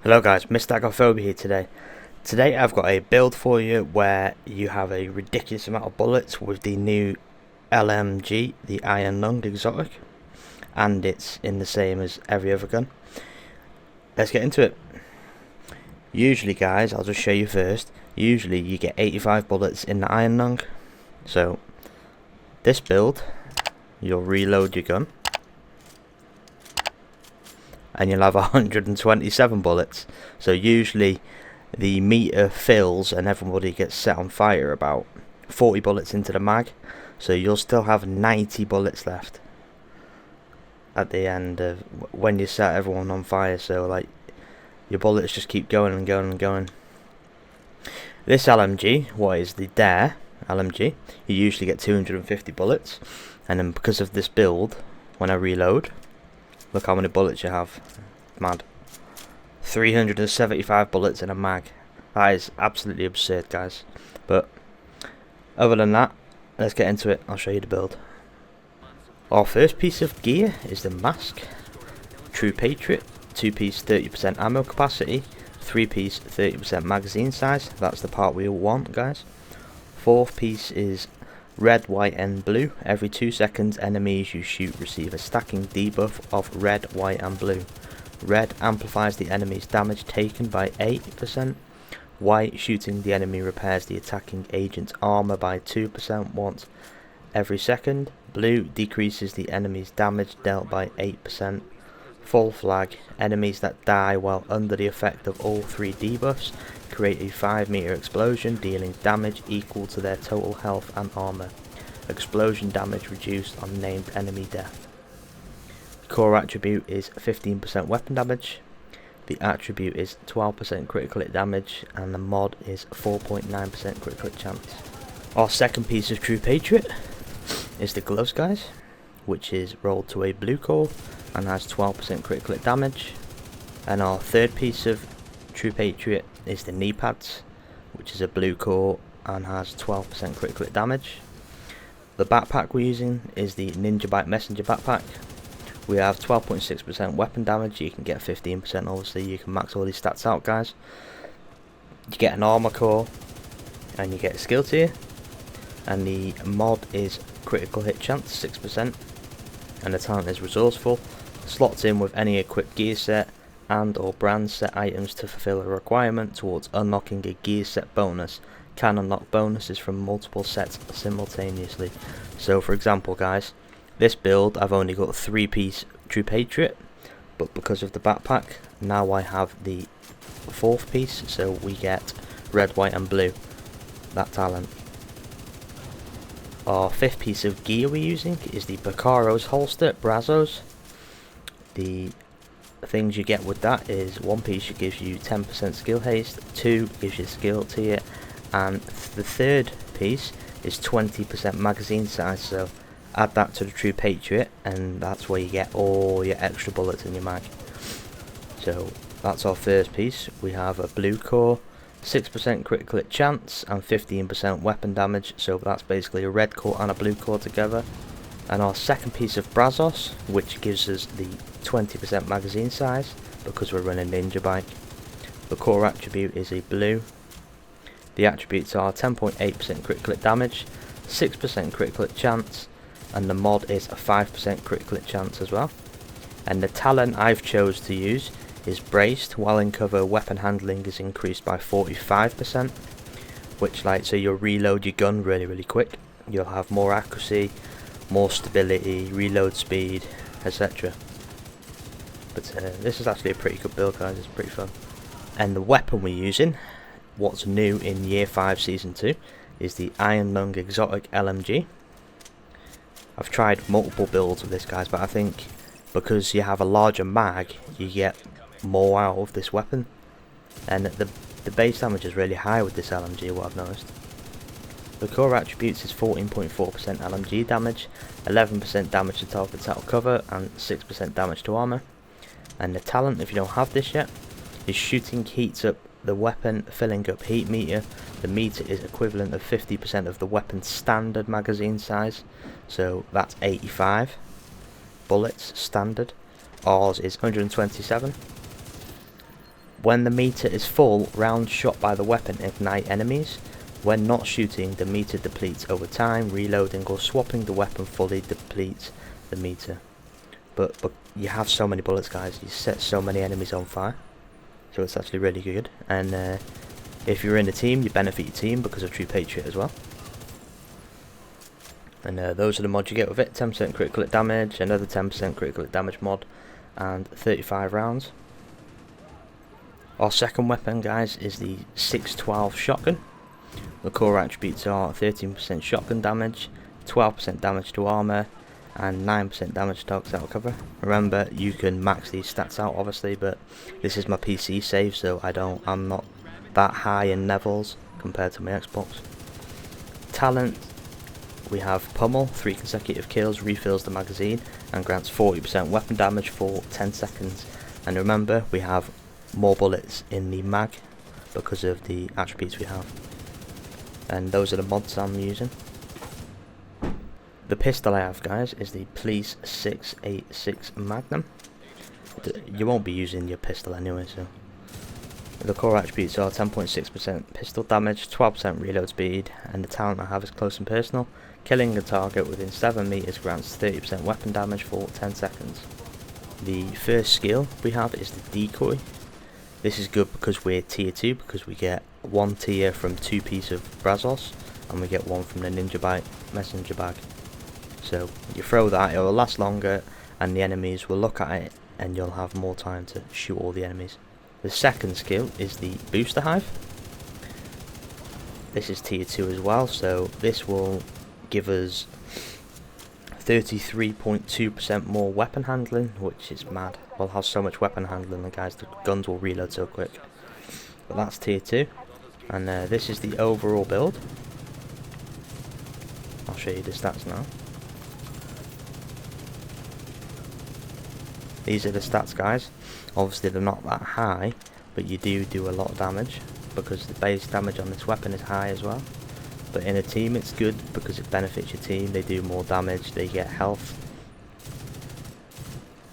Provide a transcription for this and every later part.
Hello guys, Mr. Agophobia here today. Today I've got a build for you where you have a ridiculous amount of bullets with the new LMG, the Iron Lung Exotic, and it's in the same as every other gun. Let's get into it. Usually guys, I'll just show you first, usually you get 85 bullets in the Iron Lung. So this build, you'll reload your gun and you'll have 127 bullets. So usually the meter fills and everybody gets set on fire about 40 bullets into the mag, so you'll still have 90 bullets left at the end of when you set everyone on fire. So like your bullets just keep going and going and going. This LMG, what is the Dare LMG, you usually get 250 bullets, and then because of this build, when I reload, look how many bullets you have. Mad. 375 bullets in a mag. That is absolutely absurd, guys. But other than that, let's get into it. I'll show you the build. Our first piece of gear is the mask. True Patriot. 2-piece 30% ammo capacity. 3-piece 30% magazine size. That's the part we all want, guys. 4th piece is red, white and blue. Every 2 seconds enemies you shoot receive a stacking debuff of red, white and blue. Red amplifies the enemy's damage taken by 8%. White, shooting the enemy repairs the attacking agent's armor by 2% once every second. Blue decreases the enemy's damage dealt by 8%. Full flag, enemies that die while under the effect of all 3 debuffs create a 5-meter explosion, dealing damage equal to their total health and armor. Explosion damage reduced on named enemy death. Core attribute is 15% weapon damage. The attribute is 12% critical hit damage, and the mod is 4.9% critical hit chance. Our second piece of True Patriot is the gloves, guys, which is rolled to a blue core and has 12% critical hit damage. And our third piece of True Patriot is the knee pads, which is a blue core and has 12% critical hit damage. The backpack we're using is the Ninja Bike Messenger backpack. We have 12.6% weapon damage. You can get 15%, obviously. You can max all these stats out, guys. You get an armor core and you get a skill tier, and the mod is critical hit chance 6%, and the talent is resourceful. Slots in with any equipped gear set and or brand set items to fulfill a requirement towards unlocking a gear set bonus. Can unlock bonuses from multiple sets simultaneously. So for example, guys, this build I've only got 3-piece True Patriot, but because of the backpack now I have the 4th piece, so we get red, white and blue, that talent. Our 5th piece of gear we're using is the Bacaro's holster, Brazos. The things you get with that is 1 piece gives you 10% skill haste, 2 gives you skill tier, and the 3rd piece is 20% magazine size. So add that to the True Patriot and that's where you get all your extra bullets in your mag. So that's our first piece. We have a blue core, 6% critical hit chance and 15% weapon damage, so that's basically a red core and a blue core together. And our second piece of Brazos, which gives us the 20% magazine size because we're running Ninja Bike. The core attribute is a blue. The attributes are 10.8% critical hit damage, 6% critical hit chance, and the mod is a 5% critical hit chance as well. And the talent I've chose to use is braced. While in cover, weapon handling is increased by 45%, which so you'll reload your gun really quick. You'll have more accuracy, more stability, reload speed, etc. But this is actually a pretty good build, guys. It's pretty fun. And the weapon we're using, what's new in Year 5 Season 2, is the Iron Lung Exotic LMG. I've tried multiple builds with this, guys, but I think because you have a larger mag, you get more out of this weapon. And the base damage is really high with this LMG, what I've noticed. The core attributes is 14.4% LMG damage, 11% damage to targets out of cover, and 6% damage to armor. And the talent, if you don't have this yet, is shooting heats up the weapon, filling up heat meter. The meter is equivalent of 50% of the weapon's standard magazine size, so that's 85 bullets standard. Ours is 127. When the meter is full, rounds shot by the weapon ignite enemies. When not shooting, the meter depletes over time. Reloading or swapping the weapon fully depletes the meter. But you have so many bullets, guys. You set so many enemies on fire. So it's actually really good. And if you're in a team, you benefit your team because of True Patriot as well. And those are the mods you get with it. 10% critical hit damage, another 10% critical hit damage mod, and 35 rounds. Our second weapon, guys, is the 612 shotgun. The core attributes are 13% shotgun damage, 12% damage to armor, and 9% damage to targets out of cover. Remember, you can max these stats out, obviously, but this is my PC save, so I'm not that high in levels compared to my Xbox. Talent, we have Pummel, 3 consecutive kills, refills the magazine, and grants 40% weapon damage for 10 seconds. And remember, we have more bullets in the mag because of the attributes we have. And those are the mods I'm using. The pistol I have, guys, is the Police 686 Magnum. You won't be using your pistol anyway, so. The core attributes are 10.6% pistol damage, 12% reload speed, and the talent I have is close and personal. Killing a target within 7 meters grants 30% weapon damage for 10 seconds. The first skill we have is the decoy. This is good because we're tier 2, because we get 1 tier from 2 pieces of Brazos, and we get 1 from the Ninja Byte messenger bag. So you throw that, it will last longer, and the enemies will look at it, and you'll have more time to shoot all the enemies. The second skill is the Booster Hive. This is tier 2 as well, so this will give us 33.2% more weapon handling, which is mad. We'll have so much weapon handling, and guys, the guns will reload so quick. But that's tier 2, and this is the overall build. I'll show you the stats now. These are the stats, guys. Obviously they're not that high, but you do a lot of damage because the base damage on this weapon is high as well. But in a team it's good because it benefits your team. They do more damage, they get health.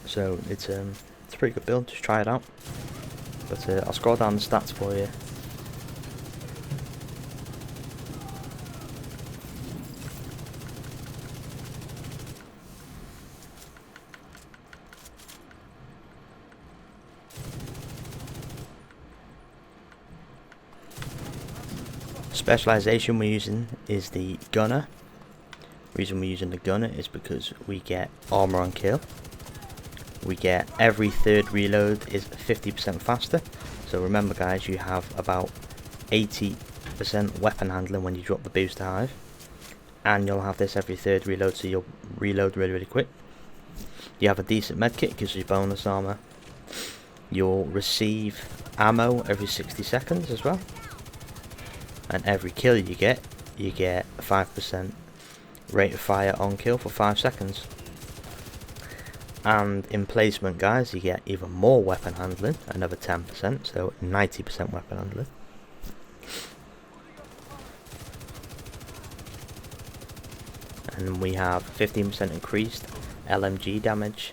So it's a pretty good build, just try it out. But I'll scroll down the stats for you. Specialization we're using is the gunner. The reason we're using the gunner is because we get armor on kill. We get every third reload is 50% faster. So remember, guys, you have about 80% weapon handling when you drop the Booster Hive, and you'll have this every third reload, so you'll reload really quick. You have a decent medkit, gives you bonus armor. You'll receive ammo every 60 seconds as well. And every kill you get 5% rate of fire on kill for 5 seconds. And in placement, guys, you get even more weapon handling, another 10%, so 90% weapon handling. And we have 15% increased LMG damage,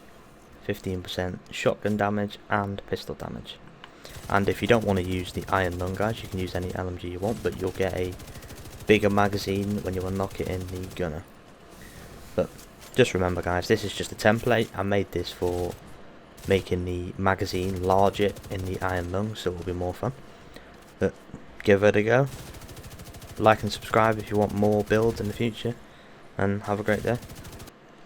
15% shotgun damage, and pistol damage. And if you don't want to use the Iron Lung, guys, you can use any LMG you want, but you'll get a bigger magazine when you unlock it in the gunner. But just remember, guys, this is just a template. I made this for making the magazine larger in the Iron Lung, so it will be more fun. But give it a go. Like and subscribe if you want more builds in the future, and have a great day.